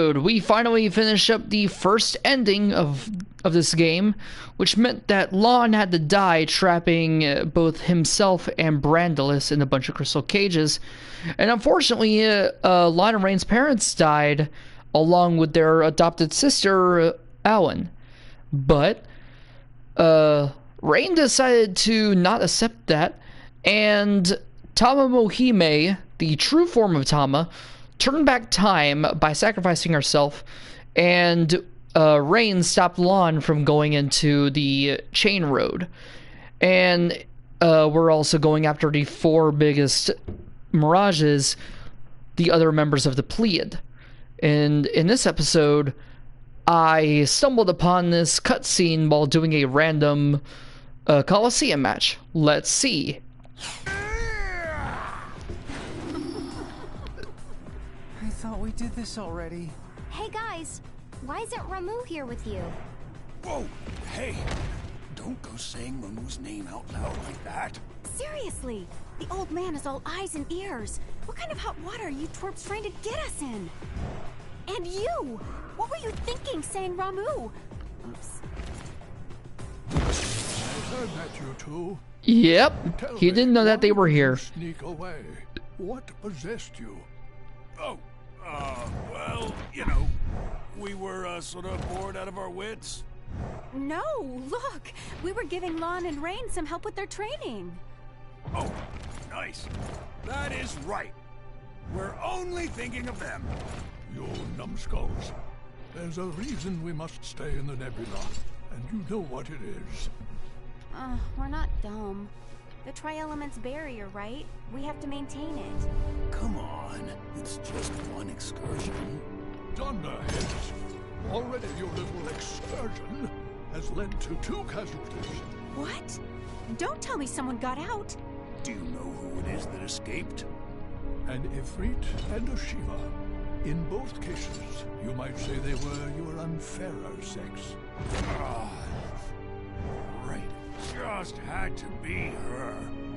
episode, we finally finished up the first ending of this game, which meant that Lon had to die, trapping both himself and Brandelis in a bunch of crystal cages. And unfortunately, Lon and Rain's parents died, along with their adopted sister, Alan. But Rain decided to not accept that, and Tama Mohime, the true form of Tama, turned back time by sacrificing herself, and Rain stopped Lon from going into the chain road. And we're also going after the 4 biggest mirages, the other members of the Pleiad. And in this episode, I stumbled upon this cutscene while doing a random Coliseum match. Let's see. I thought we did this already. Hey guys, why isn't Ramu here with you? Whoa, hey, don't go saying Ramu's name out loud like that. Seriously, the old man is all eyes and ears. What kind of hot water are you twerps trying to get us in? And you! What were you thinking saying Ramu? Oops. I heard that, you two. Yep, Tell he didn't know that they were here. Sneak away. What possessed you? Oh, well, you know, we were sort of bored out of our wits. No, look! We were giving Lon and Rain some help with their training. Oh, nice. That is right. We're only thinking of them. You numbskulls. There's a reason we must stay in the nebula, and you know what it is. We're not dumb. The Tri-Elements barrier, right? We have to maintain it. Come on, it's just one excursion. Dunderheads! Already your little excursion has led to 2 casualties. What? Don't tell me someone got out. Do you know who it is that escaped? An Ifrit and a Shiva. In both cases, you might say they were your unfairer sex. Ah, right. Just had to be her.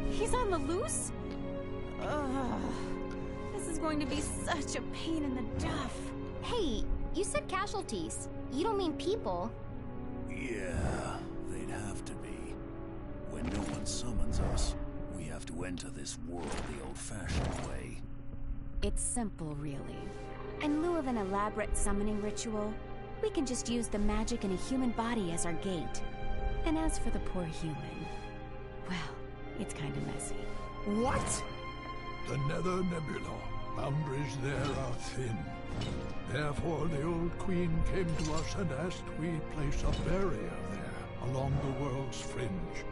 He's on the loose? Ugh. This is going to be such a pain in the duff. Hey, you said casualties. You don't mean people. Yeah, they'd have to be. When no one summons us, we have to enter this world the old-fashioned way. It's simple, really. In lieu of an elaborate summoning ritual, we can just use the magic in a human body as our gate. And as for the poor human, well, it's kind of messy. What? The Nether Nebula. Boundaries there are thin. Therefore, the old queen came to us and asked we place a barrier there, along the world's fringe.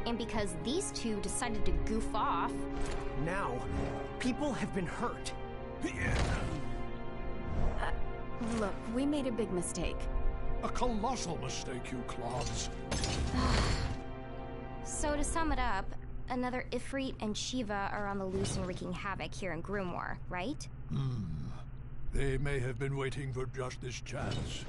And because these two decided to goof off... Now, people have been hurt. Look, we made a big mistake. A colossal mistake, you clods. So to sum it up, another Ifrit and Shiva are on the loose and wreaking havoc here in Grimoire, right? They may have been waiting for just this chance.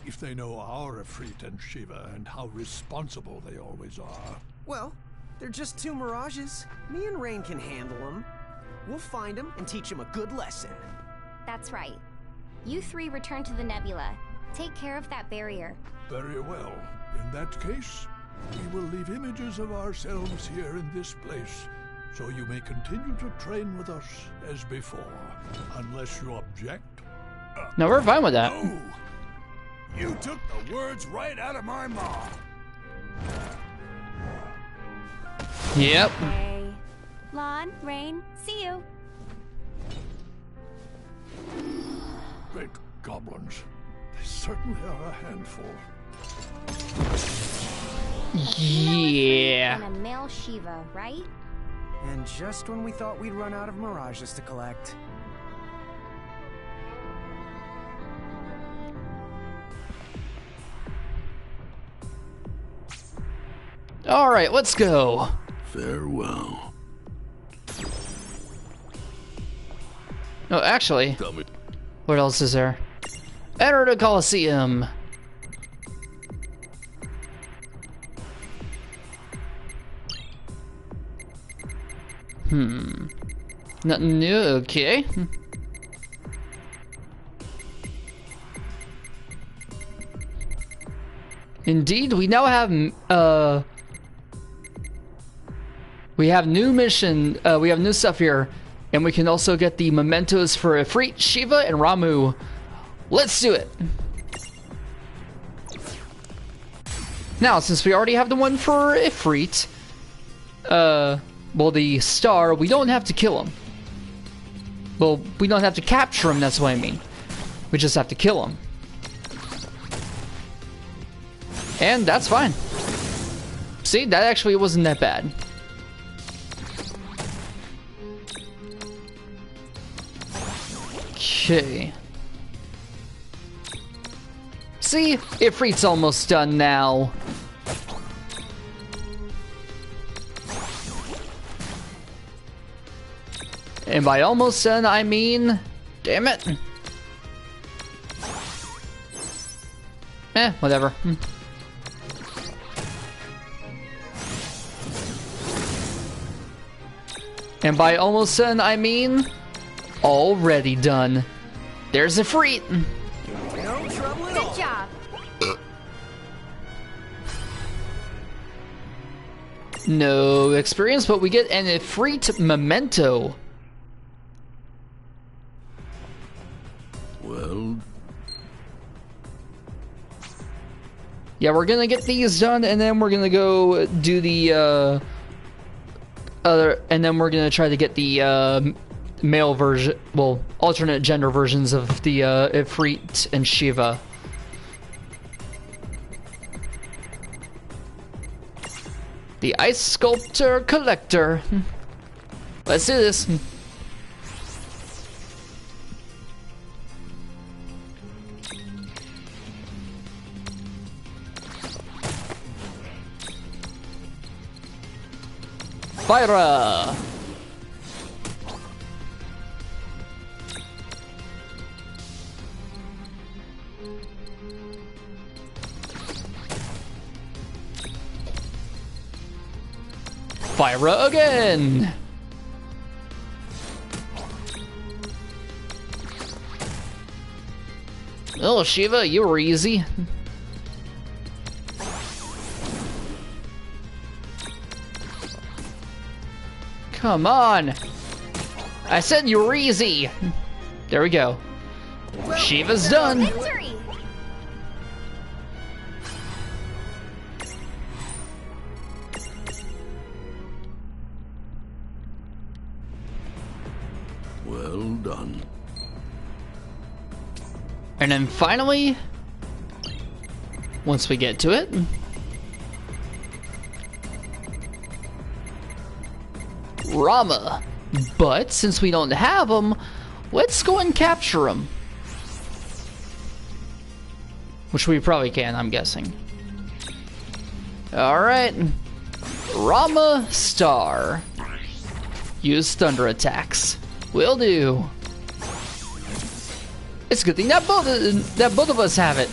If they know our Ifrit and Shiva and how responsible they always are. Well, they're just 2 mirages. Me and Rain can handle them. We'll find them and teach them a good lesson. That's right. You 3 return to the nebula. Take care of that barrier. Very well. In that case, we will leave images of ourselves here in this place, so you may continue to train with us as before, unless you object. No, we're fine with that. Oh, you took the words right out of my mouth. Yep. Hey. Lon, Rain, see you. Great goblins. They certainly are a handful. Yeah. And a male Shiva, right? And just when we thought we'd run out of mirages to collect. All right, let's go. Farewell. No, actually, Tell me. what else is there? Enter the Coliseum. Nothing new, okay. Indeed, we now have we have new mission, we have new stuff here, and we can also get the mementos for Ifrit, Shiva, and Ramu. Let's do it. Now, since we already have the one for Ifrit, well, the star, we don't have to kill him. Well, we don't have to capture him, that's what I mean. We just have to kill him. And that's fine. See, that actually wasn't that bad. Okay. See, Ifrit's almost done now. And by almost done, I mean... Damn it. Whatever. And by almost done, I mean... Already done. There's Ifrit. No trouble at all. Good job. No experience, but we get an Ifrit memento. Well, Yeah, we're gonna get these done, and then we're gonna go do the and then we're gonna try to get the male version, well, alternate gender versions of the Ifrit and Shiva. The Ice Sculptor Collector. Let's do this. Fire! Fire again! Oh, Shiva, you were easy. Come on! I said you were easy! There we go. Shiva's done! Victory! well done. And then finally, once we get to it, Rama. But since we don't have him, let's go and capture him. Which we probably can, I'm guessing. Alright. Rama Star. Use thunder attacks. Will do. It's a good thing that both of us have it.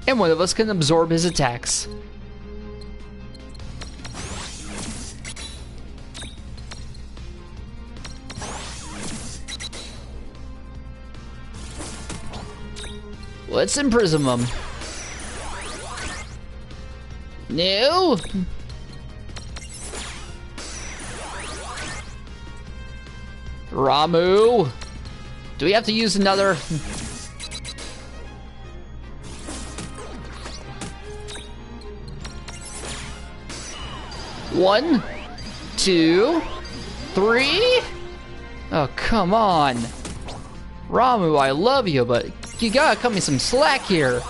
And one of us can absorb his attacks. Let's imprison him. No. Ramu. Do we have to use another? One, two, three. Oh, come on. Ramu, I love you, but you gotta cut me some slack here.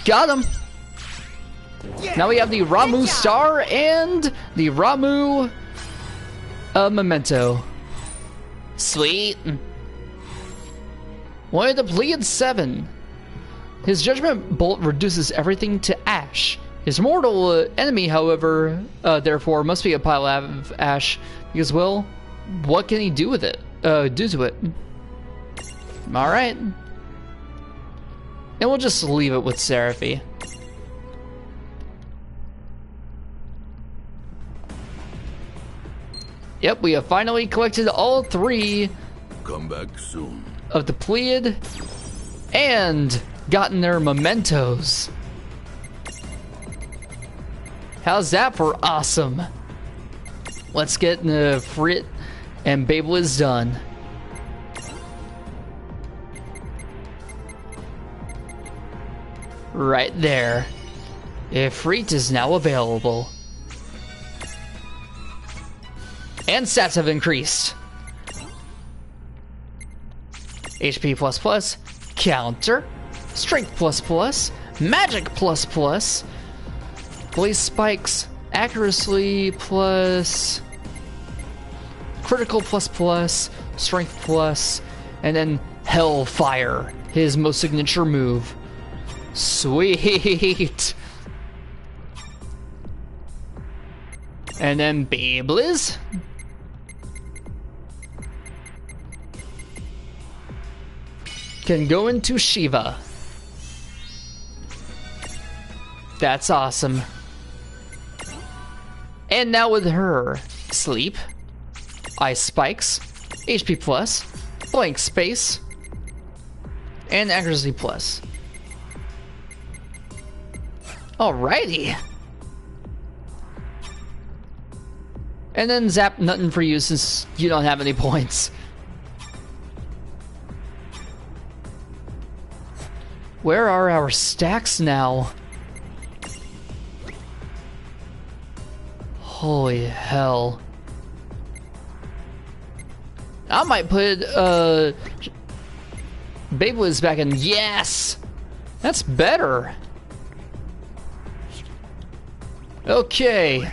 Got him. Now we have the Ramu Star and the Ramu Memento. Sweet. One of the Pleiad 7. His Judgment Bolt reduces everything to ash. His mortal enemy, however, therefore, must be a pile of ash. Because, well, what can he do with it? Do to it? Alright. And we'll just leave it with Seraphy. Yep, we have finally collected all 3 Come back soon. of the Pleiad and gotten their mementos. How's that for awesome? Let's get Ifrit and Beyblitz done. Right there. Ifrit is now available. And stats have increased. HP++, counter, strength++, magic++, blaze spikes, accuracy plus, critical ++, strength plus, and then hellfire, his most signature move. Sweet. And then Beyblitz. Can go into Shiva. That's awesome. And now with her, sleep, ice spikes, HP plus, blank space, and accuracy plus. Alrighty. And then zap nothing for you since you don't have any points. Where are our stacks now? Holy hell. I might put Beyblitz back in. Yes! That's better. Okay.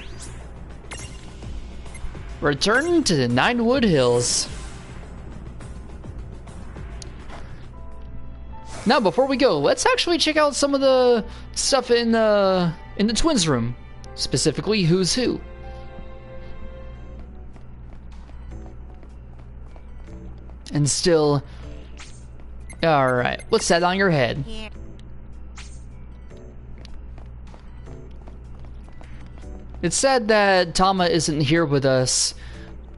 Return to the Ninewood Hills. Now, before we go, let's actually check out some of the stuff in the twins' room, specifically who's who. And still, all right. What's that on your head? It's sad that Tama isn't here with us,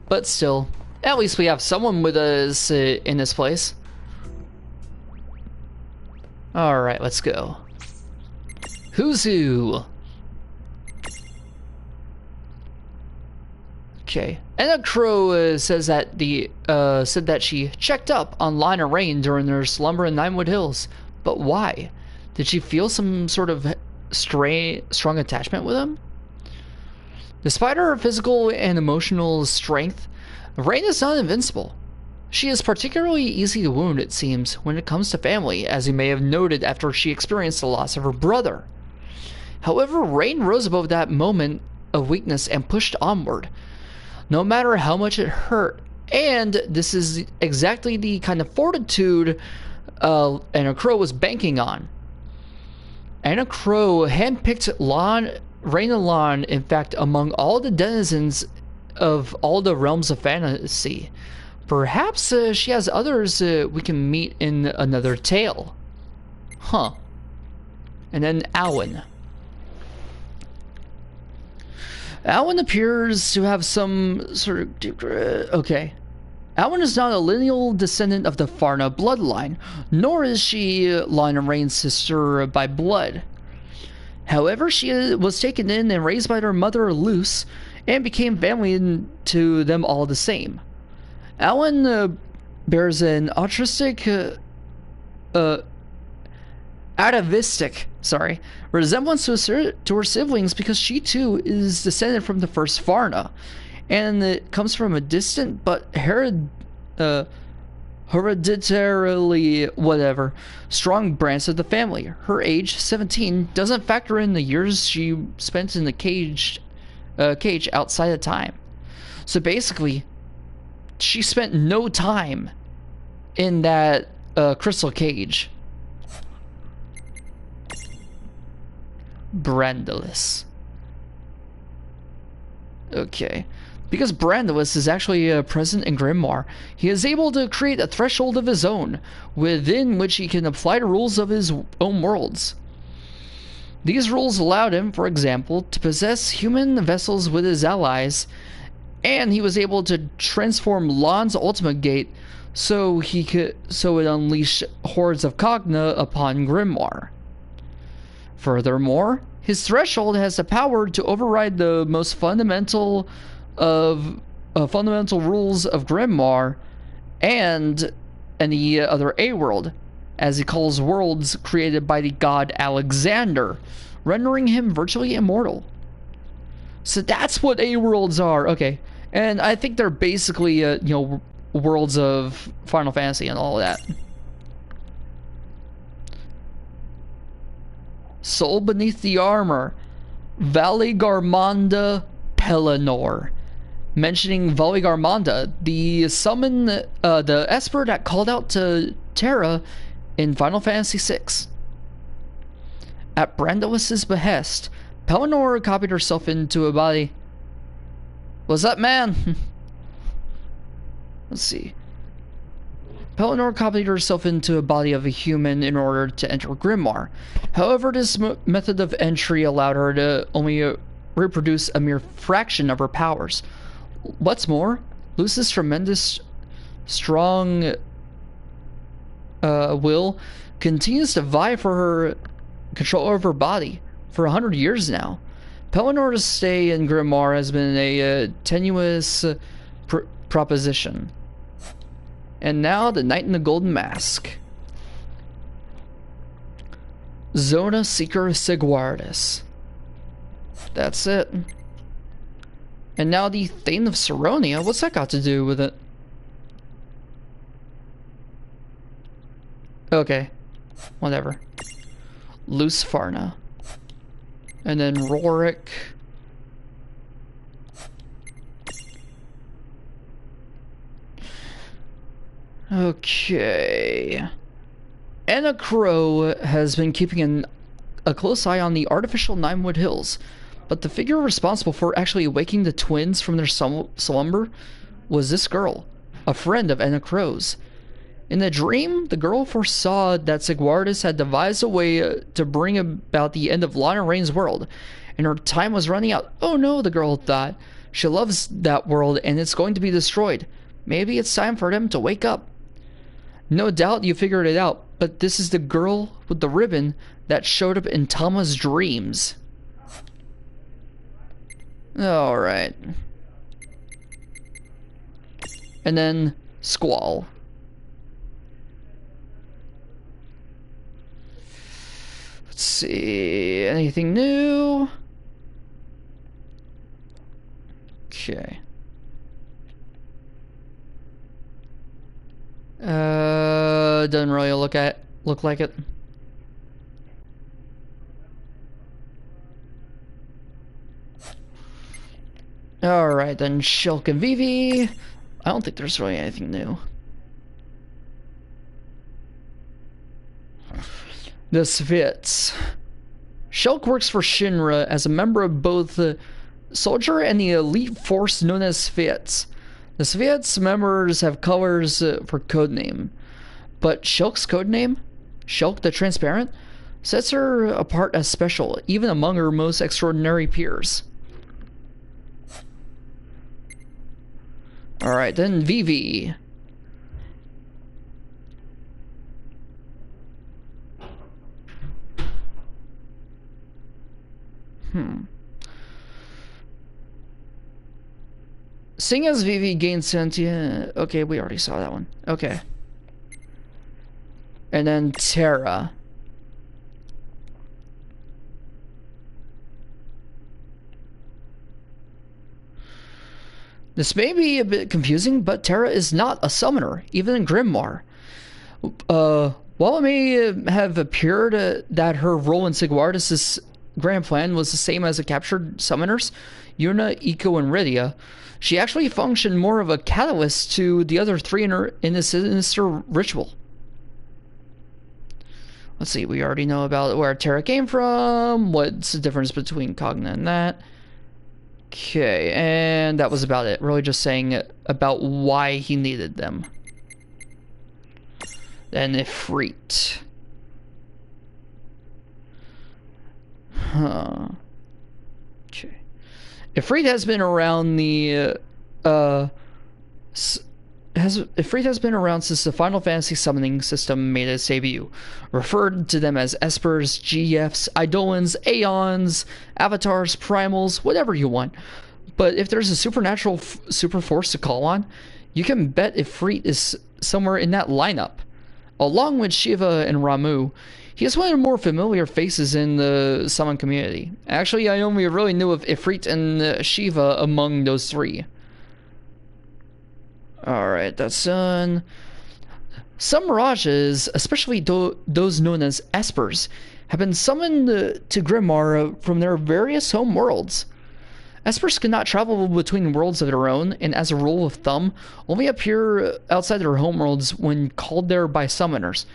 but still, at least we have someone with us in this place. Alright, let's go. Who's who? Okay. Anna Crow says that said that she checked up on Lana and Rain during their slumber in Ninewood Hills. But why? Did she feel some sort of strong attachment with him? Despite her physical and emotional strength, Rain is not invincible. She is particularly easy to wound, it seems, when it comes to family, as you may have noted after she experienced the loss of her brother. However, Rain rose above that moment of weakness and pushed onward, no matter how much it hurt. And this is exactly the kind of fortitude Anna Crow was banking on. Anna Crow handpicked Rain and Lon, in fact, among all the denizens of all the realms of fantasy. Perhaps she has others we can meet in another tale. Huh. And then Alan. Alan appears to have some sort of... okay. Alan is not a lineal descendant of the Farna bloodline, nor is she Lon and Rain's sister by blood. However, she was taken in and raised by her mother, Luce, and became family to them all the same. Alan bears an atavistic resemblance to her siblings because she too is descended from the first Farna, and it comes from a distant but hereditarily strong branch of the family. Her age, 17, doesn't factor in the years she spent in the cage outside of time. So basically, she spent no time in that crystal cage. Brandalus. Okay. Because Brandalus is actually present in Grimoire, he is able to create a threshold of his own, within which he can apply the rules of his own worlds. These rules allowed him, for example, to possess human vessels with his allies, and he was able to transform Lan's ultimate gate so it unleashed hordes of Cogna upon Grimoire. Furthermore, his threshold has the power to override the most fundamental rules of Grimoire and any other A-world, as he calls worlds created by the god Alexander, rendering him virtually immortal. So that's what A-worlds are. Okay, and I think they're basically, worlds of Final Fantasy and all that. Soul beneath the armor, Valigarmanda Pelennor. Mentioning Valigarmanda, the esper that called out to Terra in Final Fantasy VI. At Brandolus's behest, Pelennor copied herself into a body. What's up, man? Let's see. Pelennor copied herself into a body of a human in order to enter Grimoire. However, this method of entry allowed her to only reproduce a mere fraction of her powers. What's more, Luce's tremendous, strong will continues to vie for her control over her body for 100 years now. Pellennor's stay in Grimoire has been a tenuous proposition. And now, the Knight in the Golden Mask. Zona Seeker Sigwardus. That's it. And now the Thane of Saronia. What's that got to do with it? Okay. Whatever. Luce Farna. And then Rorik. Okay. Anna Crow has been keeping a close eye on the artificial Ninewood Hills, but the figure responsible for actually awaking the twins from their slumber was this girl, a friend of Anna Crow's. In the dream, the girl foresaw that Sigwardus had devised a way to bring about the end of Lana Rain's world, and her time was running out. Oh no, the girl thought. She loves that world, and it's going to be destroyed. Maybe it's time for them to wake up. No doubt you figured it out, but this is the girl with the ribbon that showed up in Tama's dreams. Alright. And then Squall. Let's see, anything new? Okay. Doesn't really look like it. Alright, then Shulk and Vivi. I don't think there's really anything new. The Svits. Shulk works for Shinra as a member of both the soldier and the elite force known as Svits. The Svits members have colors for codename, but Shulk's codename, Shulk the Transparent, sets her apart as special, even among her most extraordinary peers. Alright, then Vivi. Seeing as Vivi gains sentient... Okay, we already saw that one. Okay. And then Terra. This may be a bit confusing, but Terra is not a summoner, even in Grimoire. While it may have appeared that her role in Sigwardus' grand plan was the same as the captured summoners, Yuna, Eiko, and Rydia, she actually functioned more of a catalyst to the other three in this sinister ritual. Let's see, we already know about where Terra came from, what's the difference between Cogna and that. Okay, and that was about it. Really just saying about why he needed them. Then Ifrit. Huh. Okay. Ifrit has been around the uh, Ifrit has been around since the Final Fantasy summoning system made its debut. Referred to them as Espers, GFs, Eidolons, Aeons, Avatars, Primals, whatever you want. But if there's a supernatural super force to call on, you can bet Ifrit is somewhere in that lineup. Along with Shiva and Ramuh, he is one of the more familiar faces in the summon community. Actually, I only really knew of Ifrit and Shiva among those three. Alright, that's done. Some mirages, especially those known as Espers, have been summoned to Grimoire from their various home worlds. Espers cannot travel between worlds of their own, and as a rule of thumb, only appear outside their homeworlds when called there by summoners.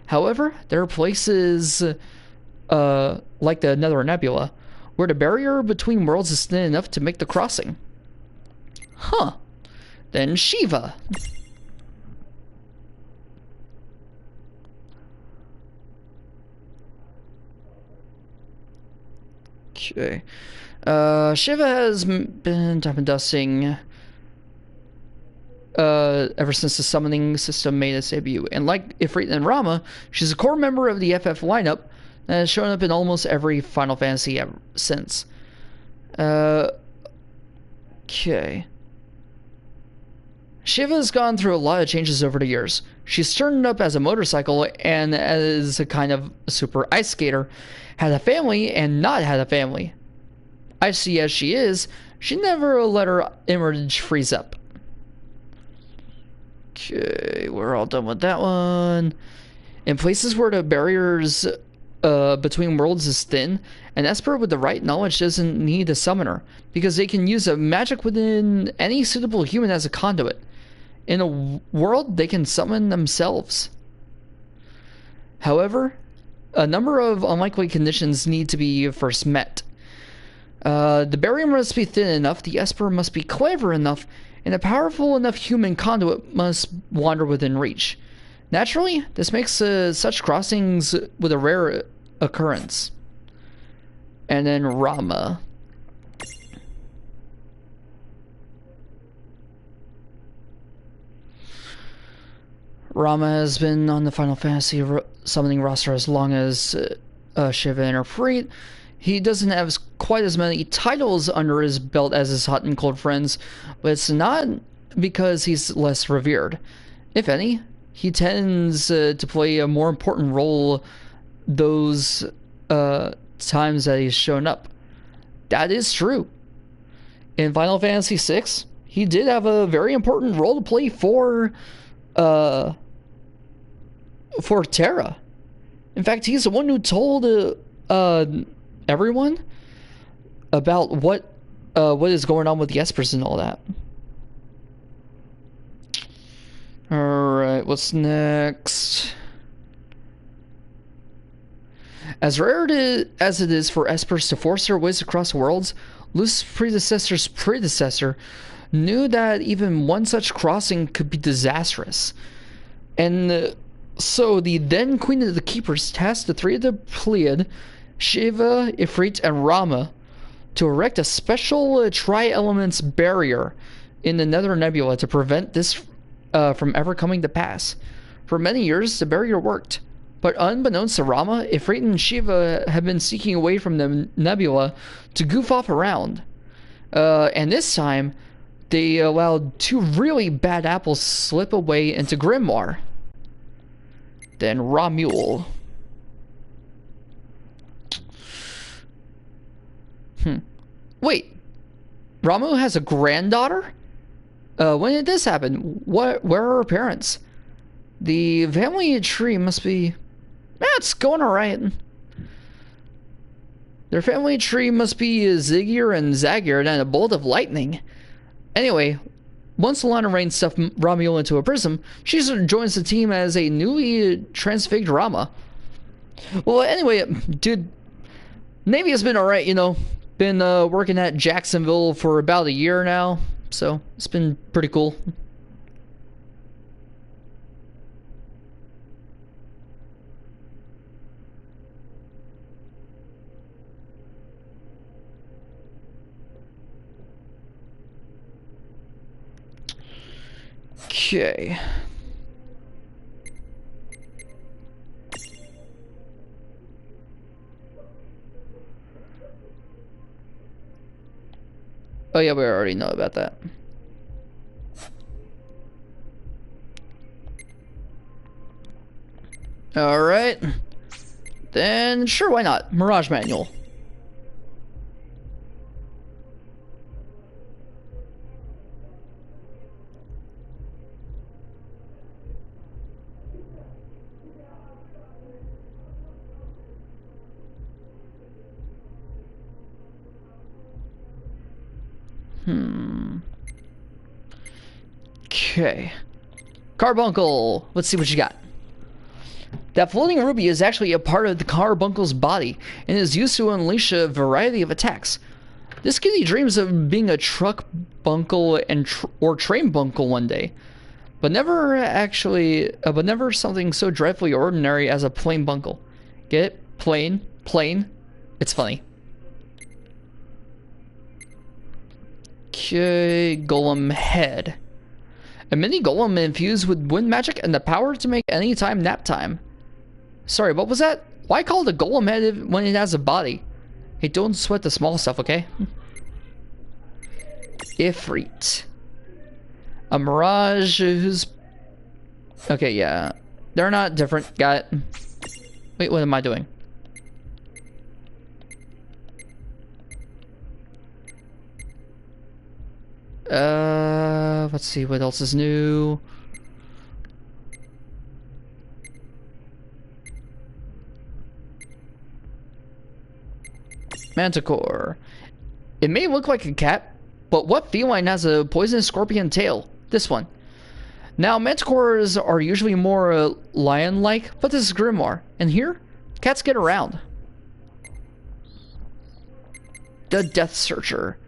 However, there are places, like the Nether Nebula, where the barrier between worlds is thin enough to make the crossing. Huh. Then Shiva. Okay. Shiva has been time and dusting ever since the summoning system made its debut. And like Ifrit and Rama, she's a core member of the FF lineup that has shown up in almost every Final Fantasy ever since. Okay. Shiva has gone through a lot of changes over the years. She's turned up as a motorcycle and as a kind of super ice skater, had a family and not had a family. Icy as she is, she never let her image freeze up. Okay, we're all done with that one. In places where the barriers between worlds is thin, an Esper with the right knowledge doesn't need a summoner, because they can use a magic within any suitable human as a conduit. In a world, they can summon themselves. However, a number of unlikely conditions need to be first met. The barrier must be thin enough, the Esper must be clever enough, and a powerful enough human conduit must wander within reach. Naturally, this makes such crossings with a rare occurrence. And then Rama. Rama has been on the Final Fantasy summoning roster as long as Shiva and Ifrit. He doesn't have quite as many titles under his belt as his hot and cold friends, but it's not because he's less revered. If any, he tends to play a more important role those times that he's shown up. That is true. In Final Fantasy VI, he did have a very important role to play for Terra. In fact, he's the one who told everyone about what is going on with the Espers and all that. Alright, what's next? As rare as it is for Espers to force their ways across worlds, Luc's predecessor's predecessor knew that even one such crossing could be disastrous. And so the then Queen of the Keepers tasked the three of the Pleiad, Shiva, Ifrit, and Rama, to erect a special tri-elements barrier in the Nether Nebula to prevent this from ever coming to pass. For many years, the barrier worked, but unbeknownst to Rama, Ifrit and Shiva had been seeking away from the nebula to goof off around. And this time, they allowed two really bad apples slip away into Grimoire. Then Ramuh. Wait, Ramuh has a granddaughter? When did this happen? Where are her parents? The family tree must be... it's going alright. Their family tree must be ziggier and zaggier than a bolt of lightning. Anyway, once Lana Rain stuffed Ramuh into a prism, she joins the team as a newly transfigured Rama. Well, anyway, dude, Navy has been alright, you know. Been working at Jacksonville for about a year now, so it's been pretty cool. Okay. Oh yeah, we already know about that. Alright. Then sure, why not? Mirage Manual. Okay. Carbuncle. Let's see what you got. That floating ruby is actually a part of the carbuncle's body and is used to unleash a variety of attacks. This kitty dreams of being a truck bunkle and or train bunkle one day, but never something so dreadfully ordinary as a plain bunkle. Get it? Plain, plain. It's funny. Okay, golem head. A mini golem infused with wind magic and the power to make any time nap time. Sorry, what was that? Why call it a golem head when it has a body? Hey, don't sweat the small stuff, okay? Ifrit. A mirage who's... Okay, yeah. They're not different. Got it. Wait, what am I doing? Let's see what else is new. Manticore. It may look like a cat, but what feline has a poisonous scorpion tail? This one. Now, manticores are usually more lion-like, but this is Grimoire. And here, cats get around. The Death Searcher.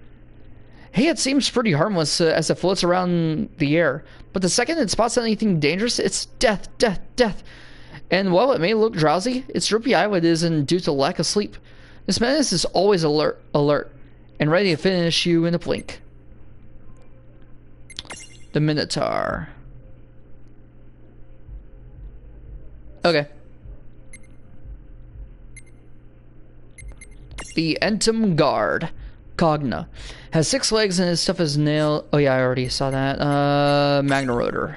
Hey, it seems pretty harmless as it floats around the air, but the second it spots anything dangerous, it's death, death, death. And while it may look drowsy, its droopy eyelid isn't due to lack of sleep. This menace is always alert, and ready to finish you in a blink. The Minotaur. Okay. The Entom Guard. Cogna. Has 6 legs and his stuff is nail. Oh yeah, I already saw that. Magnarotor.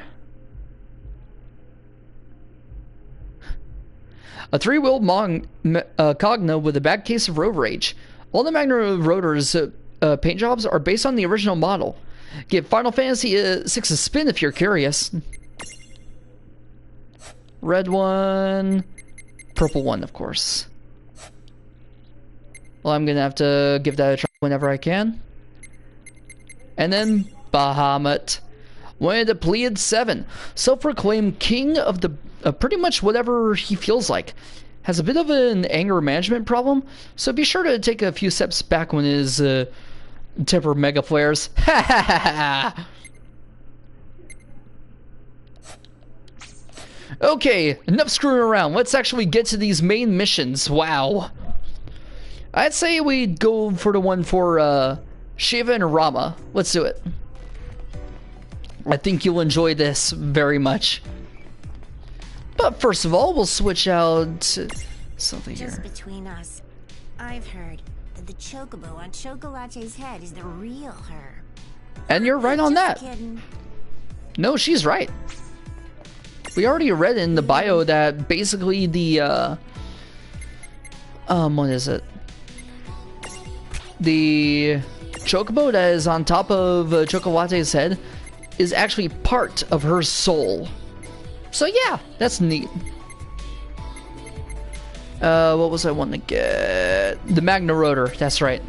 A 3-wheeled Cogna with a bad case of road rage. All the Magnarotor's paint jobs are based on the original model. Get Final Fantasy 6 a spin if you're curious. Red one. Purple one, of course. Well, I'm gonna have to give that a try whenever I can. And then Bahamut. One of the Pleiad 7. Self-proclaimed king of the pretty much whatever he feels like. Has a bit of an anger management problem, so be sure to take a few steps back when his temper mega flares. Ha ha ha ha! Okay, enough screwing around. Let's actually get to these main missions. Wow. I'd say we'd go for the one for Shiva and Rama. Let's do it. I think you'll enjoy this very much. But first of all, we'll switch out to something here. Just between us, I've heard that the chocobo on Chocolate's head is the real her. And you're right on that. Kidding. No, she's right. We already read in the bio that basically the what is it? The chocobo that is on top of Chocolate's head is actually part of her soul. So yeah, that's neat. What was I wanting to get? The Magnarotor, that's right.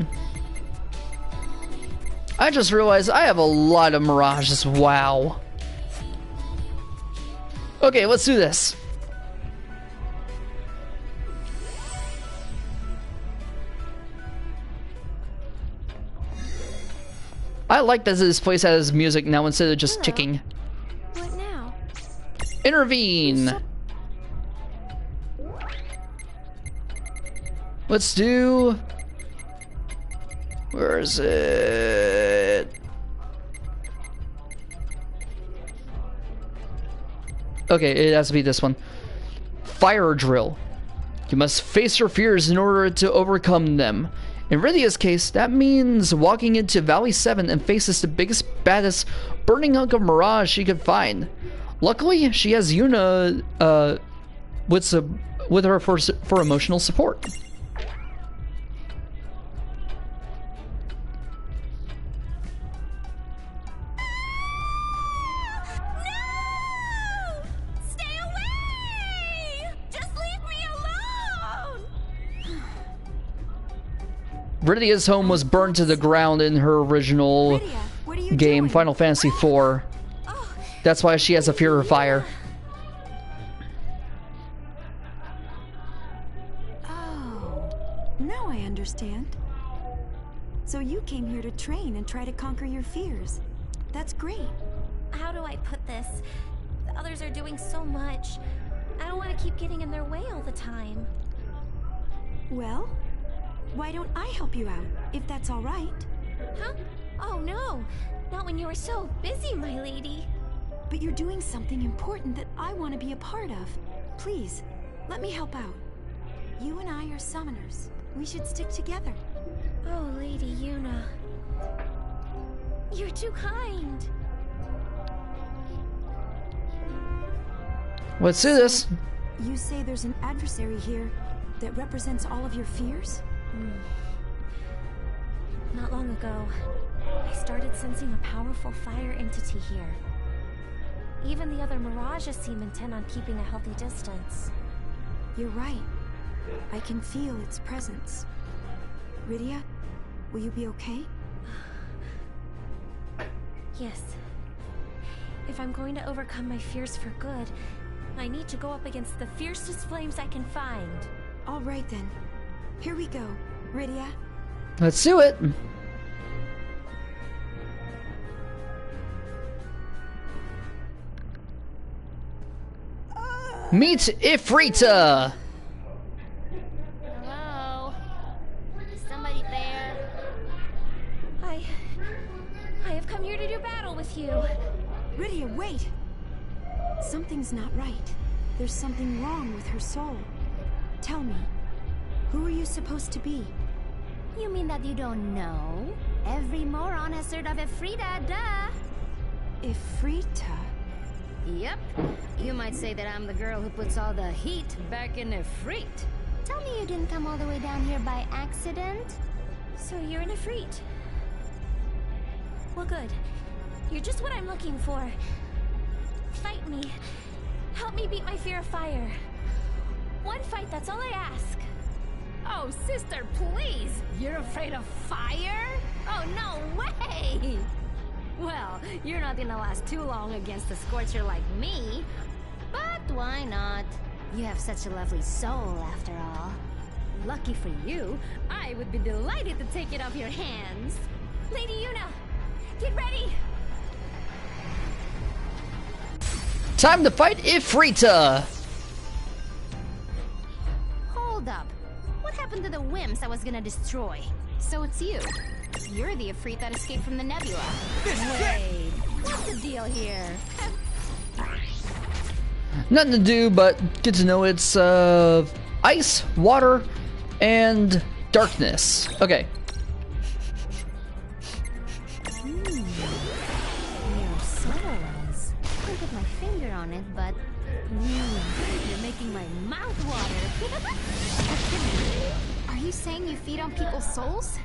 I just realized I have a lot of Mirages, wow. Okay, let's do this. I like that this place has music now instead of just ticking. What now? Intervene. Let's do... Where is it? Okay, it has to be this one. Fire drill. You must face your fears in order to overcome them. In Rydia's case, that means walking into Valley 7 and faces the biggest, baddest burning hunk of mirage she could find. Luckily, she has Yuna with her for emotional support. Rydia's home was burned to the ground in her original game, Final Fantasy IV. That's why she has a fear of fire. Oh, now I understand. So you came here to train and try to conquer your fears. That's great. How do I put this? The others are doing so much. I don't want to keep getting in their way all the time. Well, why don't I help you out, if that's all right? Huh? Oh no, not when you were so busy, my lady. But you're doing something important that I want to be a part of. Please, let me help out. You and I are summoners. We should stick together. Oh, Lady Yuna. You're too kind. Let's do this. You say there's an adversary here that represents all of your fears? Not long ago, I started sensing a powerful fire entity here. Even the other mirages seem intent on keeping a healthy distance. You're right. I can feel its presence. Rydia, will you be okay? Yes. If I'm going to overcome my fears for good, I need to go up against the fiercest flames I can find. All right then. Here we go, Rydia. Let's do it. Meet Ifrita. Hello? Is somebody there? I have come here to do battle with you. Rydia, wait! Something's not right. There's something wrong with her soul. Tell me, who are you supposed to be? You mean that you don't know? Every moron has heard of Ifrita, duh! Ifrita? Yep. You might say that I'm the girl who puts all the heat back in Ifrit. Tell me you didn't come all the way down here by accident? So you're an Ifrit. Well, good. You're just what I'm looking for. Fight me. Help me beat my fear of fire. One fight, that's all I ask. Oh, sister, please! You're afraid of fire? Oh, no way! Well, you're not gonna last too long against a scorcher like me. But why not? You have such a lovely soul, after all. Lucky for you, I would be delighted to take it off your hands. Lady Yuna, get ready! Time to fight Ifrita. Hold up. What happened to the wimps I was gonna destroy? So it's you. You're the Ifrit that escaped from the nebula. Wait, what's the deal here? Nothing to do but get to know its ice, water, and darkness. Okay. Your souls. Can't put my finger on it, but you're making my mouth water. Are you saying you feed on people's souls?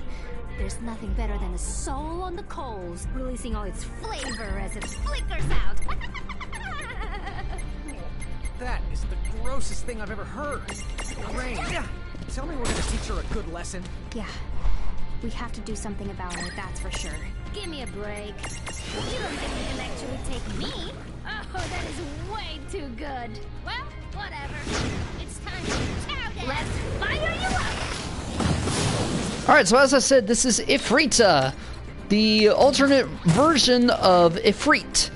There's nothing better than a soul on the coals, releasing all its flavor as it flickers out. That is the grossest thing I've ever heard. Rain, tell me we're gonna teach her a good lesson. Yeah. We have to do something about it, that's for sure. Give me a break. You don't think you can actually take me? Oh, that is way too good. Well, whatever. It's time to chow down. Let's fire you up! Alright, so as I said, this is Ifrita, the alternate version of Ifrit.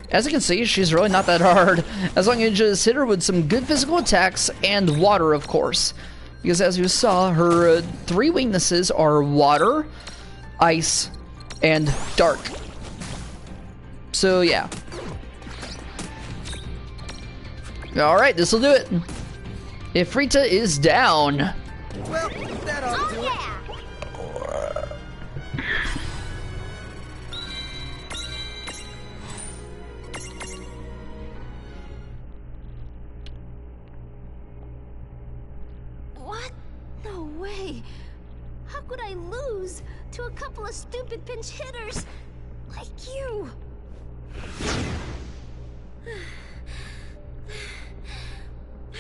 As you can see, she's really not that hard, as long as you just hit her with some good physical attacks and water, of course. Because as you saw, her three weaknesses are water, ice, and dark. So yeah. Alright, this'll do it. Ifrita is down. Well, that ought to do it. What? No way. How could I lose to a couple of stupid pinch hitters like you?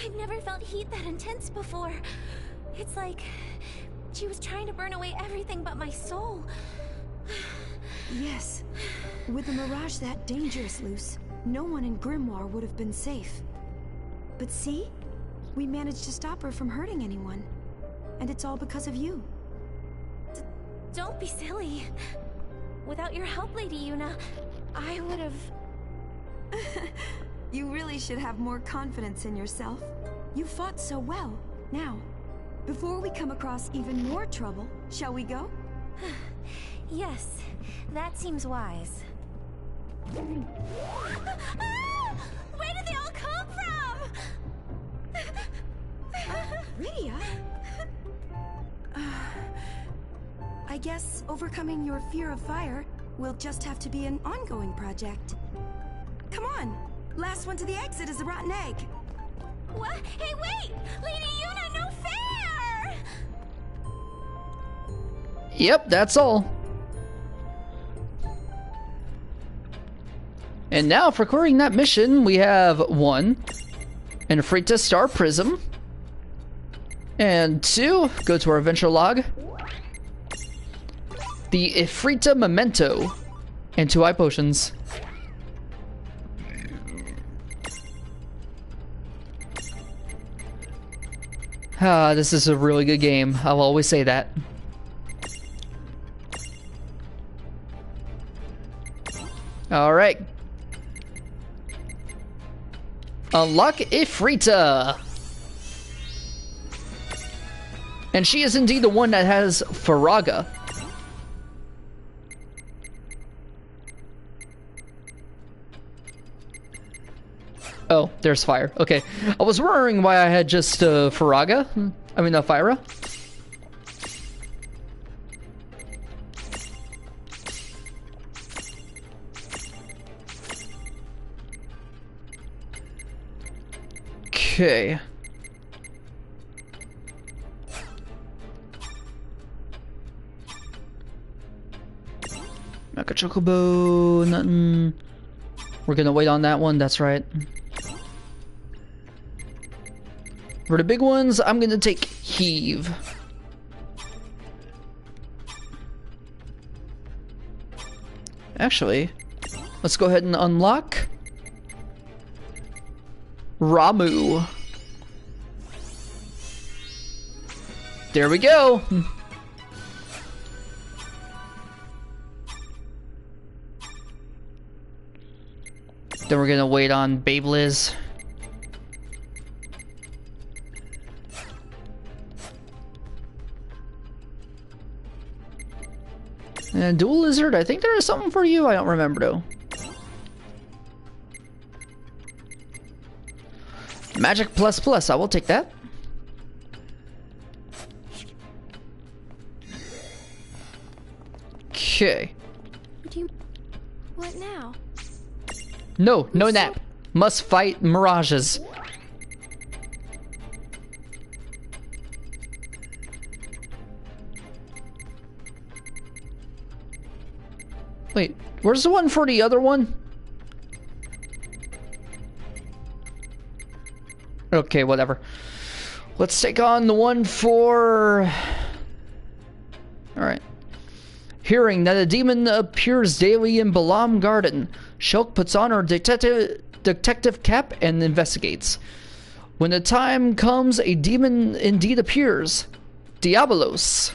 I've never felt heat that intense before. It's like she was trying to burn away everything but my soul. Yes. With a mirage that dangerous, Luce, no one in Grimoire would have been safe. But see? We managed to stop her from hurting anyone. And it's all because of you. Don't be silly. Without your help, Lady Yuna, I would have... You really should have more confidence in yourself. You fought so well. Now, before we come across even more trouble, shall we go? Yes, that seems wise. Ah! Where did they all come from? Rydia? I guess overcoming your fear of fire will just have to be an ongoing project. Come on! Last one to the exit is a rotten egg! What? Hey, wait! Lady Yuna, no fair! Yep, that's all. And now for clearing that mission, we have 1, an Ifrita Star Prism. And 2, go to our adventure log. The Ifrita Memento. And 2 eye potions. Ah, this is a really good game. I'll always say that. Alright. Unlock Ifrita! And she is indeed the one that has Faraga. Oh, there's fire. Okay. I was wondering why I had just Faraga. I mean, Fyra. Okay. Mecha Chocobo, nothing. We're gonna wait on that one, that's right. For the big ones, I'm gonna take Heave. Actually, let's go ahead and unlock Ramu. There we go. Then we're gonna wait on Beyblizz. And Dual Lizard, I think there is something for you. I don't remember though. Magic plus plus, I will take that. Okay. What now? No, no nap. Must fight mirages. Wait, where's the one for the other one? Okay, whatever. Let's take on the one for... Alright. Hearing that a demon appears daily in Balam Garden, Shulk puts on her detective cap and investigates. When the time comes, a demon indeed appears. Diabolos.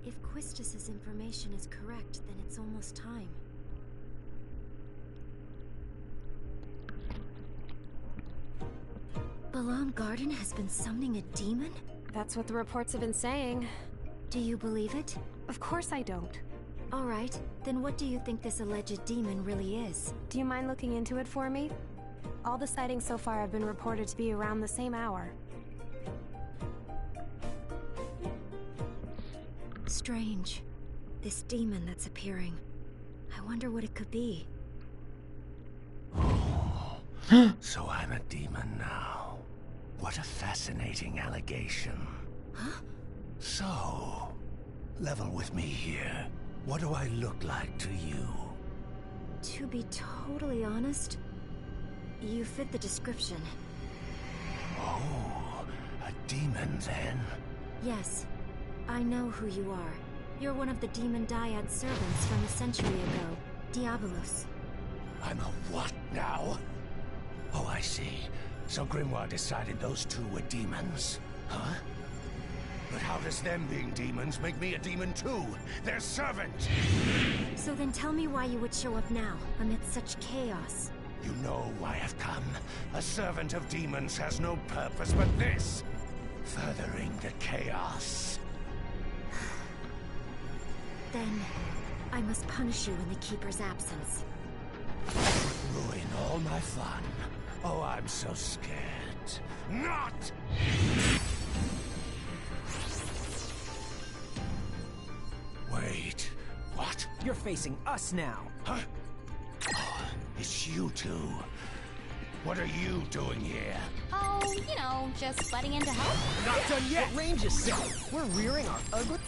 If Quistis's information is correct, then it's almost time. Balam Garden has been summoning a demon? That's what the reports have been saying. Do you believe it? Of course I don't. Alright, then what do you think this alleged demon really is? Do you mind looking into it for me? All the sightings so far have been reported to be around the same hour. Strange. This demon that's appearing. I wonder what it could be. Oh, so I'm a demon now. What a fascinating allegation. Huh? So, level with me here. What do I look like to you? To be totally honest, you fit the description. Oh, a demon then? Yes, I know who you are. You're one of the demon dyad servants from a century ago, Diabolos. I'm a what now? Oh, I see. So Grimoire decided those two were demons, huh? But how does them being demons make me a demon too? Their servant! So then tell me why you would show up now, amidst such chaos. You know why I've come. A servant of demons has no purpose but this. Furthering the chaos. Then, I must punish you in the Keeper's absence. Ruin all my fun. Oh, I'm so scared. Not! Wait, what? You're facing us now. Huh? Oh, it's you two. What are you doing here? Oh, you know, just butting in to help. Not done yet. What range is set? We're rearing our ugly.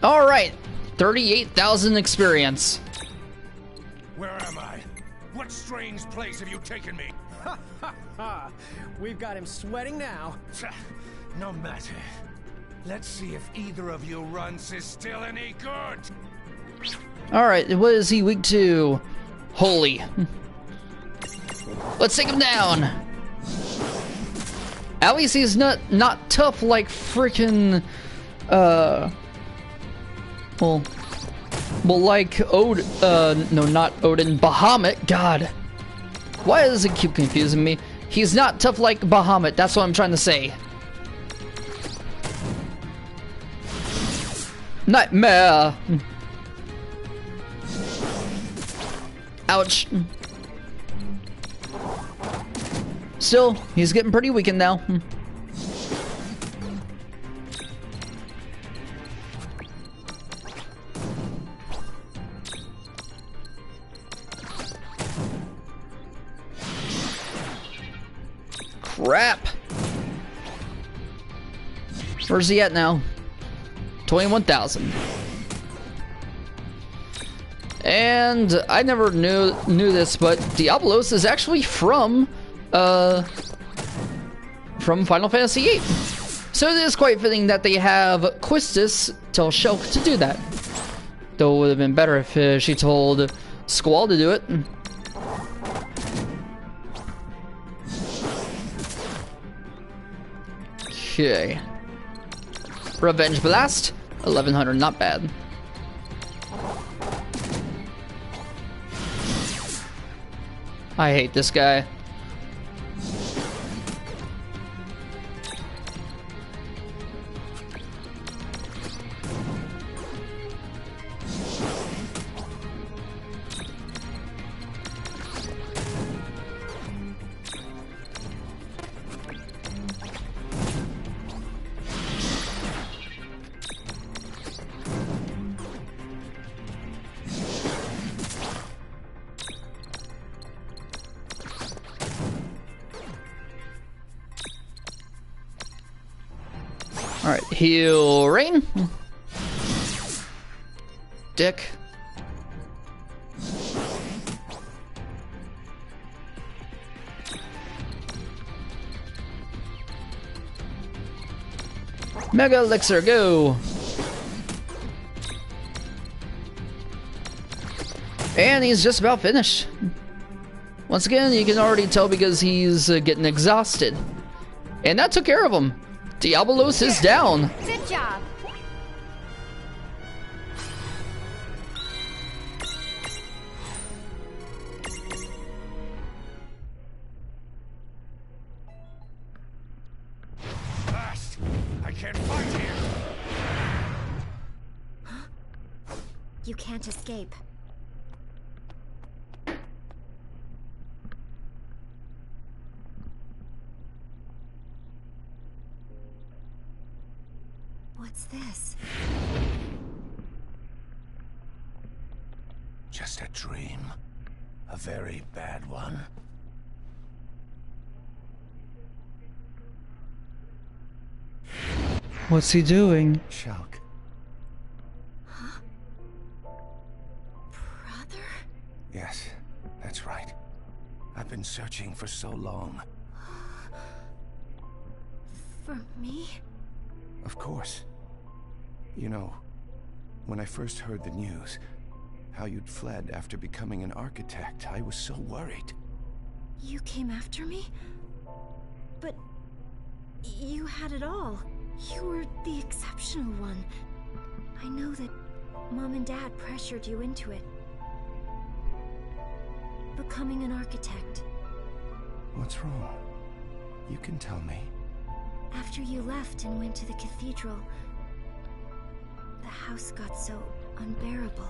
All right, 38,000 experience. Where am I? What strange place have you taken me? Ha ha ha! We've got him sweating now. No matter. Let's see if either of you runs is still any good. All right, what is he weak to? Holy. Let's take him down. At least he's not tough like freaking well like no, not Odin, Bahamut. God, why does it keep confusing me? He's not tough like Bahamut, that's what I'm trying to say. Nightmare. Ouch. Still, he's getting pretty weakened now. Crap. Where's he at now? 21,000. And I never knew this, but Diabolos is actually from Final Fantasy VIII. So it is quite fitting that they have Quistis tell Shulk to do that. Though it would have been better if she told Squall to do it. Okay. Revenge Blast, 1100, not bad. I hate this guy. Alright, heal rain. Dick. Mega Elixir, go! And he's just about finished. Once again, you can already tell because he's getting exhausted. And that took care of him. Diabolos is down. Good job. Fast! I can't fight here! You can't escape. What's this? Just a dream. A very bad one. What's he doing? Shulk. Brother? Yes, that's right. I've been searching for so long. For me? Of course. You know, when I first heard the news, how you'd fled after becoming an architect, I was so worried. You came after me? But you had it all. You were the exceptional one. I know that Mom and Dad pressured you into it. Becoming an architect. What's wrong? You can tell me. After you left and went to the cathedral, the house got so unbearable.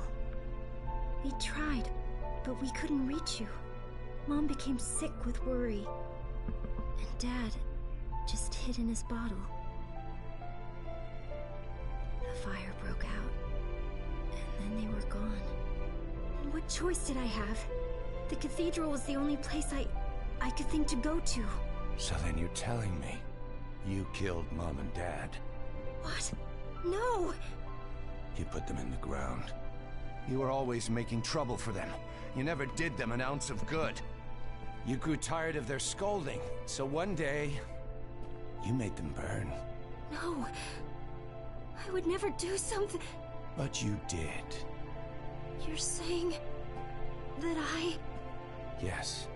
We tried, but we couldn't reach you. Mom became sick with worry. And Dad just hid in his bottle. The fire broke out, and then they were gone. And what choice did I have? The cathedral was the only place I could think to go to. So then you're telling me you killed Mom and Dad? What? No! You put them in the ground. You were always making trouble for them. You never did them an ounce of good. You grew tired of their scolding, so one day, you made them burn. No. I would never do something... But you did. You're saying... that I... Yes.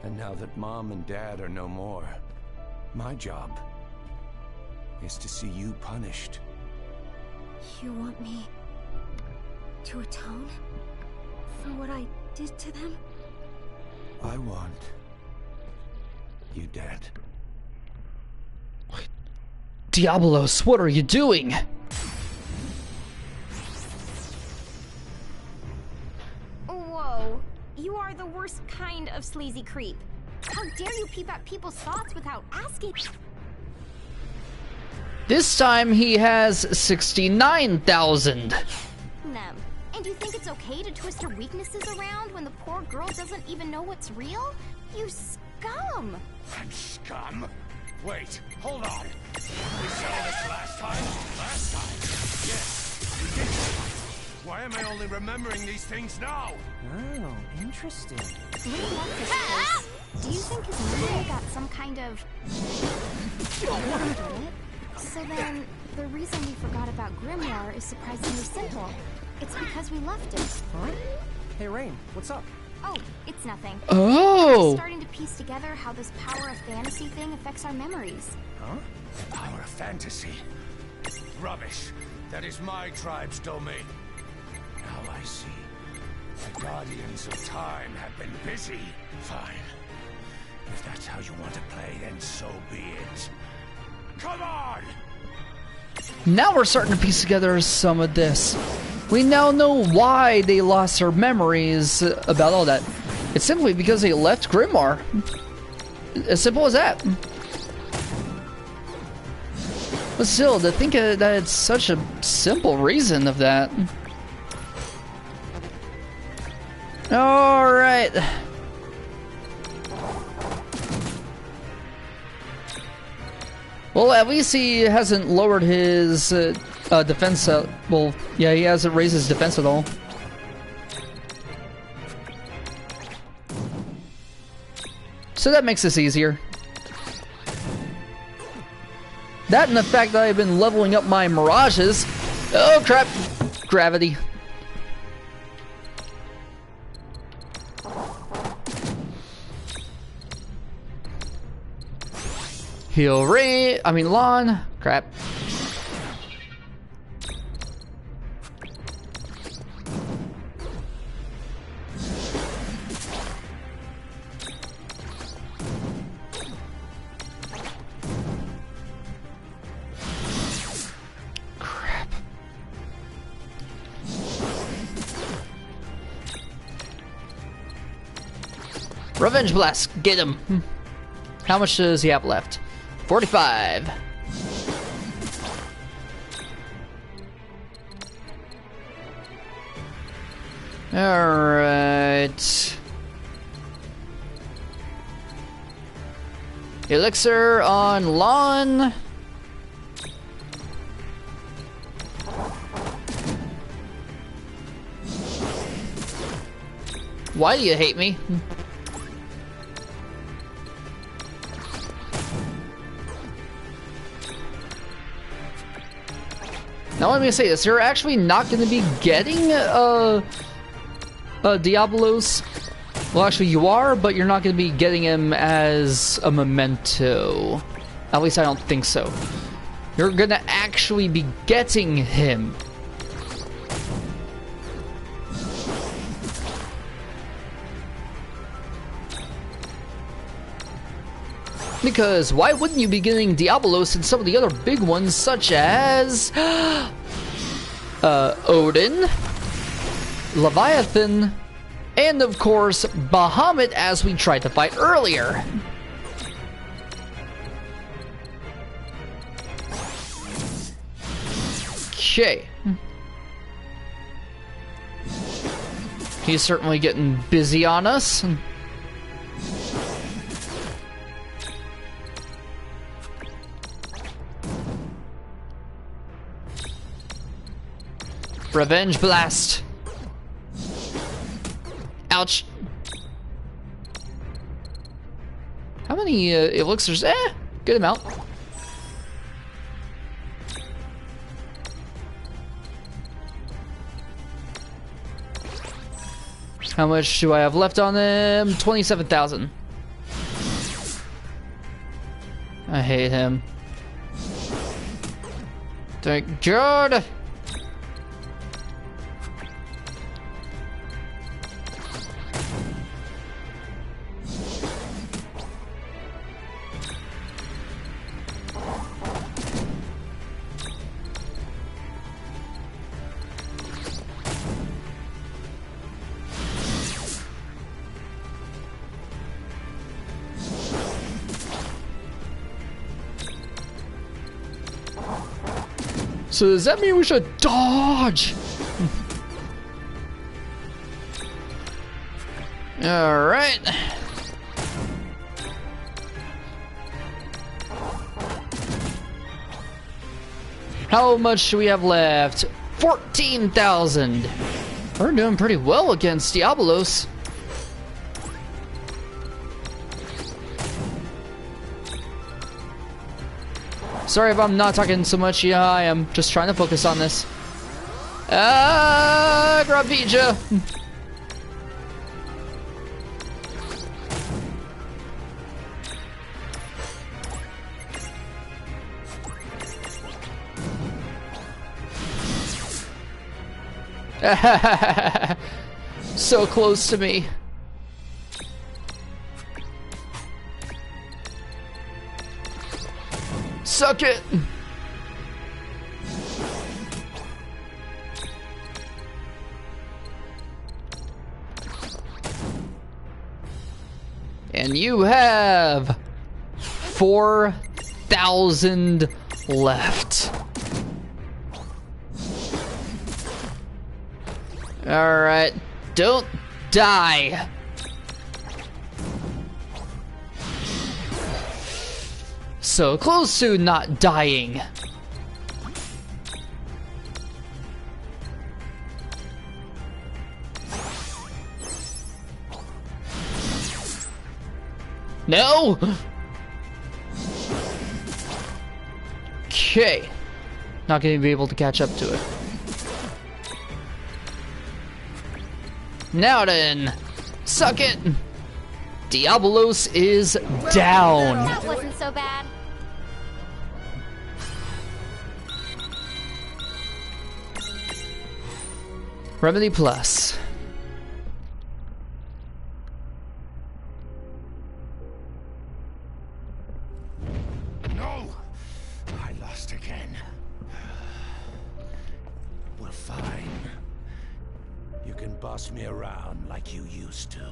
And now that Mom and Dad are no more, my job is to see you punished. You want me to atone for what I did to them? I want you dead. Diablos, what are you doing? Whoa. You are the worst kind of sleazy creep. How dare you peep at people's thoughts without asking? This time he has 69,000. Nem. And you think it's okay to twist her weaknesses around when the poor girl doesn't even know what's real? You scum! I'm scum? Wait, hold on. We saw this last time? Last time? Yes, we did. Why am I only remembering these things now? Oh, interesting. Lou left this place. Do you think his memory got some kind of... Get it? So then, the reason we forgot about Grimoire is surprisingly simple. It's because we left it. Huh? Hey, Rain, what's up? Oh, it's nothing. Oh! I'm just starting to piece together how this power of fantasy thing affects our memories. Huh? Power of fantasy? Rubbish. That is my tribe's domain. Now I see. The Guardians of Time have been busy. Fine. If that's how you want to play, then so be it. Come on! Now we're starting to piece together some of this. We now know why they lost their memories about all that. It's simply because they left Grimoire. As simple as that. But still, to think that it's such a simple reason of that. Alright. Well, at least he hasn't lowered his defense. Well, yeah, he hasn't raised his defense at all. So that makes this easier. That and the fact that I've been leveling up my mirages. Oh crap! Gravity. Heal Ray. I mean Lon. Crap. Revenge Blast, get him. How much does he have left? 45. Alright. Elixir on lawn. Why do you hate me? Now let me say this, you're actually not going to be getting Diablos. Well, actually you are, but you're not going to be getting him as a memento. At least I don't think so. You're going to actually be getting him. Because why wouldn't you be getting Diablos and some of the other big ones such as Odin, Leviathan, and of course Bahamut, as we tried to fight earlier. Okay. He's certainly getting busy on us. Revenge Blast. Ouch. How many elixirs? Good amount. How much do I have left on them? 27,000. I hate him. Thank God. So does that mean we should dodge? All right. How much do we have left? 14,000. We're doing pretty well against Diablos. Sorry if I'm not talking so much. Yeah, I am just trying to focus on this. Gravija. So close to me. Suck it! And you have 4,000 left. Alright, don't die. So close to not dying. No! Okay. Not gonna be able to catch up to it. Now then, suck it! Diablos is down. That wasn't so bad. Remedy Plus. No! I lost again. Well, fine. You can boss me around like you used to.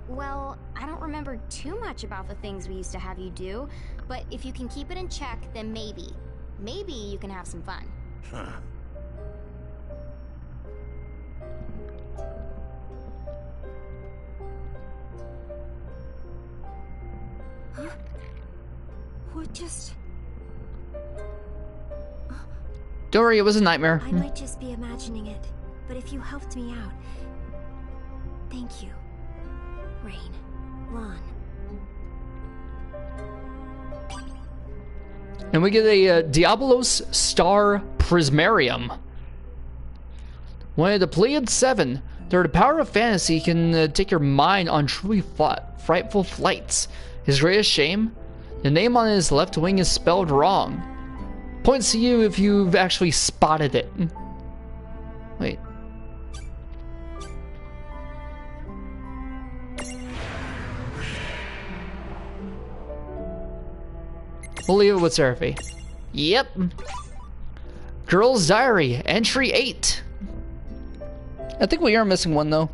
Well, I don't remember too much about the things we used to have you do, but if you can keep it in check, then maybe you can have some fun. Huh. What just... Don't worry, it was a nightmare. I might just be imagining it, but if you helped me out, thank you. Rain. Lon. And we get a Diabolos Star Prismarium. One of the Pleiad 7. Through the power of fantasy can take your mind on truly frightful flights. His greatest shame? The name on his left wing is spelled wrong. Points to you if you've actually spotted it. Wait. We'll leave it with Seraphy. Yep. Girl's Diary, entry 8. I think we are missing one though.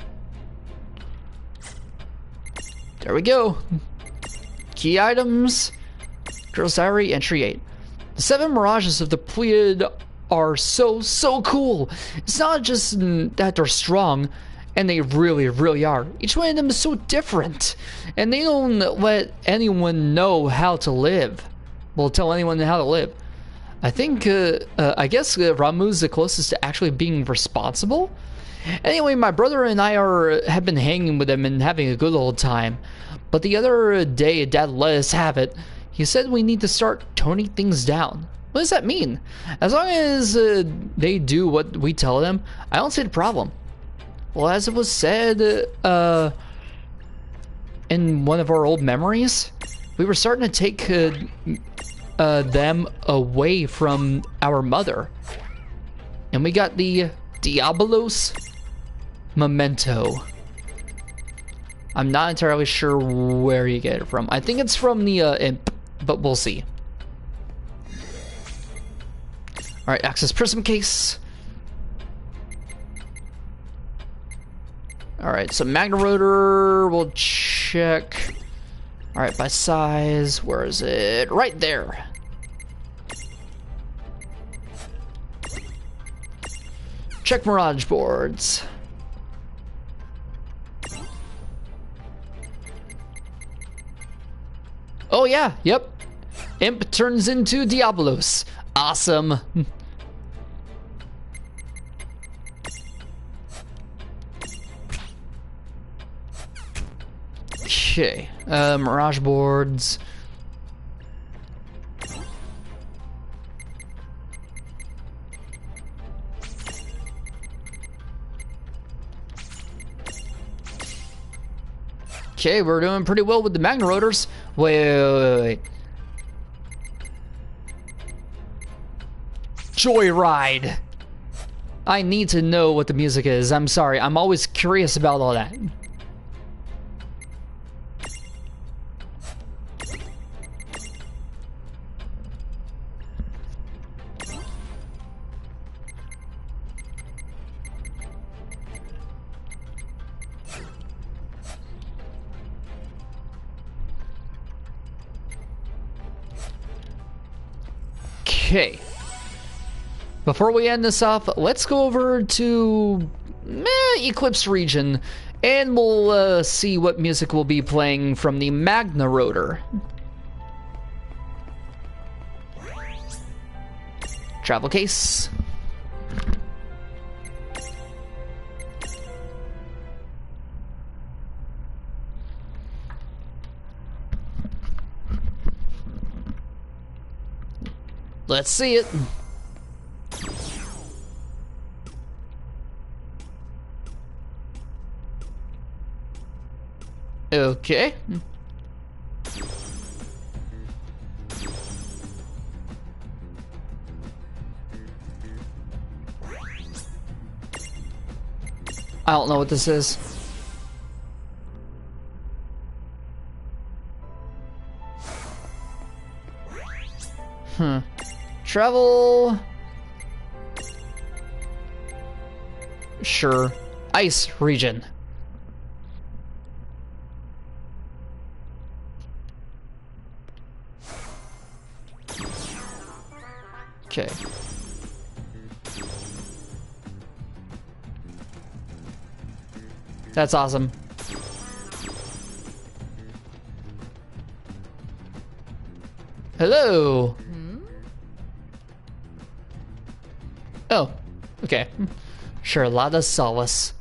There we go. Key items. Girl's Diary, entry 8. The 7 mirages of the Pleiad are so cool. It's not just that they're strong, and they really are. Each one of them is so different, and they don't let anyone know how to live. Well, tell anyone how to live. I think, I guess Ramuh's the closest to actually being responsible. Anyway, my brother and I have been hanging with him and having a good old time. But the other day, Dad let us have it. He said we need to start toning things down. What does that mean? As long as they do what we tell them, I don't see the problem. Well, as it was said in one of our old memories, we were starting to take them away from our mother. And we got the Diabolos Memento. I'm not entirely sure where you get it from. I think it's from the imp, but we'll see. Alright, access prism case. Alright, so Magna Rotor, we'll check. Alright, by size, where is it? Right there. Check Mirage boards. Oh yeah, yep. Imp turns into Diabolos. Awesome. Okay, Mirage boards. Okay, we're doing pretty well with the Magna Rotors. Wait. Joyride. I need to know what the music is. I'm sorry. I'm always curious about all that. Okay. Before we end this off, let's go over to Eclipse region, and we'll see what music will be playing from the Magna Rotor. Travel case. Let's see it. Okay. I don't know what this is. Travel. Sure. Ice region. Okay. That's awesome. Hello. Oh, okay. Sure, Lada Solace.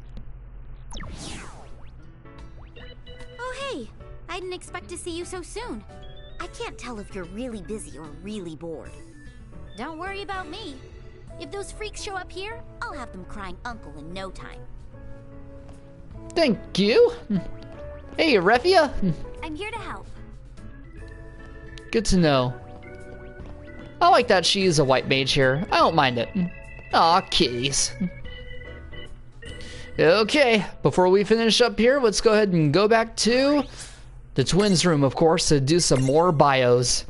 Oh, hey! I didn't expect to see you so soon. I can't tell if you're really busy or really bored. Don't worry about me. If those freaks show up here, I'll have them crying uncle in no time. Thank you. Hey, Refia. I'm here to help. Good to know. I like that she's a white mage here. I don't mind it. Aw, kitties. Okay, before we finish up here, let's go ahead and go back to the twins' room, of course, to do some more bios.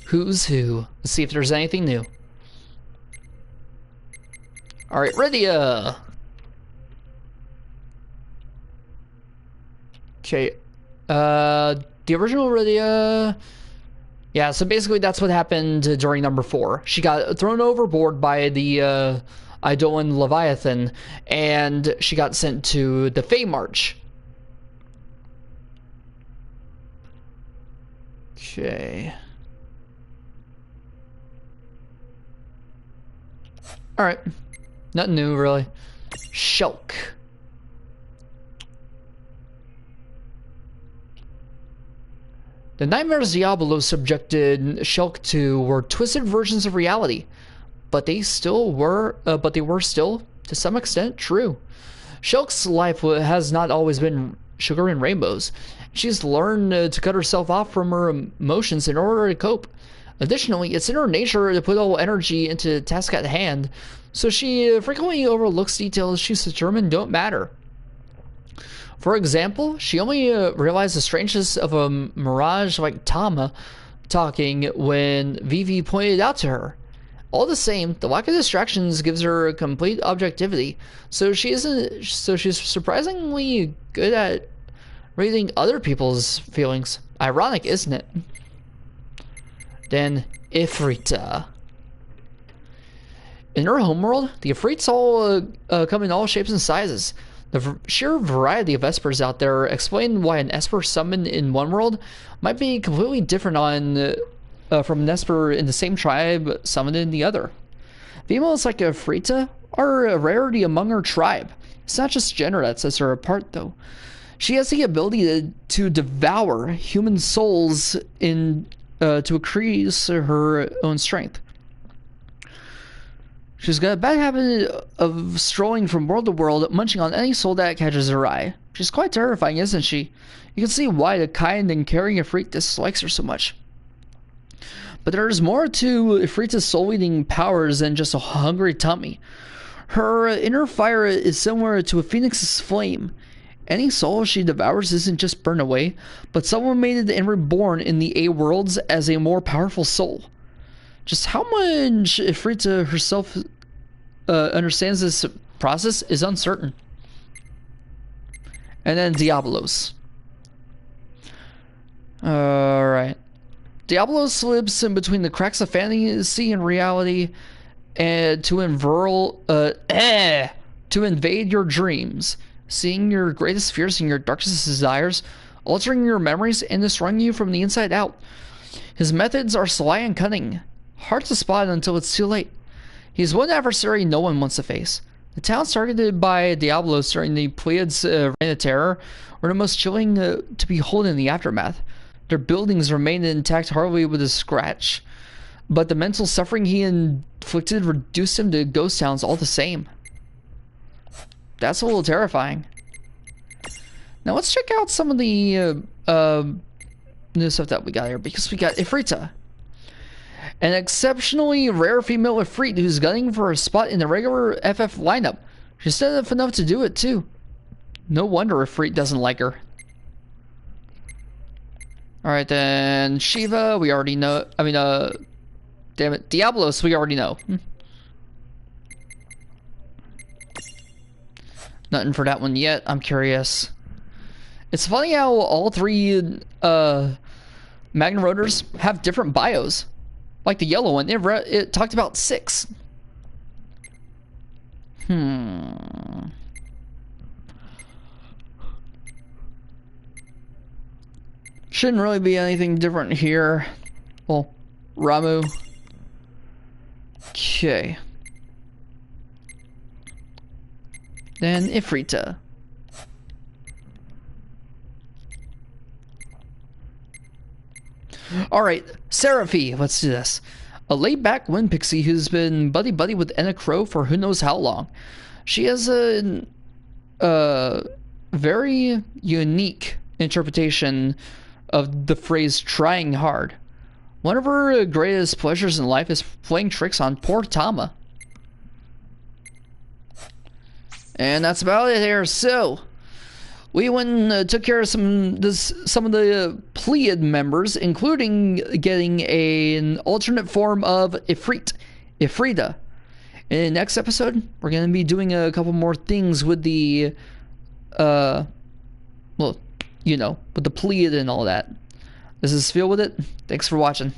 Who's who? Let's see if there's anything new. Alright, Rydia! Okay, the original Rydia... Yeah, so basically that's what happened during number 4. She got thrown overboard by the Eidolon Leviathan, and she got sent to the Fey March. Okay... Alright. Nothing new, really. Shulk. The nightmares Diablo subjected Shulk to were twisted versions of reality, but they were still, to some extent, true. Shulk's life has not always been sugar and rainbows. She's learned to cut herself off from her emotions in order to cope. Additionally, it's in her nature to put all energy into the task at hand, so she frequently overlooks details she's determined don't matter. For example, she only realized the strangeness of a mirage like Tama talking when Vivi pointed it out to her. All the same, the lack of distractions gives her complete objectivity, so she's surprisingly good at reading other people's feelings. Ironic, isn't it? Then Ifrit. In her homeworld, the Ifrits all come in all shapes and sizes. The sheer variety of espers out there explain why an esper summoned in one world might be completely different from an esper in the same tribe summoned in the other. Females like Ifrita are a rarity among her tribe. It's not just gender that sets her apart, though. She has the ability to devour human souls to increase her own strength. She's got a bad habit of strolling from world to world, munching on any soul that catches her eye. She's quite terrifying, isn't she? You can see why the kind and caring Ifrit dislikes her so much. But there's more to Ifrit's soul-eating powers than just a hungry tummy. Her inner fire is similar to a phoenix's flame. Any soul she devours isn't just burned away, but sublimated and reborn in the A worlds as a more powerful soul. Just how much Ifrita herself understands this process is uncertain. And then Diablos. Alright. Diablos slips in between the cracks of fantasy and reality and to invade your dreams, seeing your greatest fears and your darkest desires, altering your memories and destroying you from the inside out. His methods are sly and cunning, hard to spot until it's too late. He's one adversary no one wants to face. The towns targeted by Diablos during the Pleiades' Reign of Terror were the most chilling to behold in the aftermath. Their buildings remained intact hardly with a scratch, but the mental suffering he inflicted reduced him to ghost towns all the same. That's a little terrifying. Now let's check out some of the new stuff that we got here, because we got Ifrita, an exceptionally rare female Ifrit who's gunning for a spot in the regular FF lineup. She's still enough to do it too. No wonder Ifrit doesn't like her. Alright then, Shiva, we already know, damn it. Diablos, we already know. Nothing for that one yet. I'm curious. It's funny how all three Magna Rotors have different bios. Like the yellow one, it talked about 6. Shouldn't really be anything different here. Well, Ramu. Okay. Then Ifrita. Alright, Seraphi, let's do this. A laid-back wind pixie who's been buddy-buddy with Enna Crow for who knows how long. She has a very unique interpretation of the phrase trying hard. One of her greatest pleasures in life is playing tricks on poor Tama. And that's about it here. So, we went and took care of some of the Pleiad members, including getting an alternate form of Ifrita. In the next episode, we're going to be doing a couple more things with the, well, you know, with the Pleiad and all that. This is Feel With It. Thanks for watching.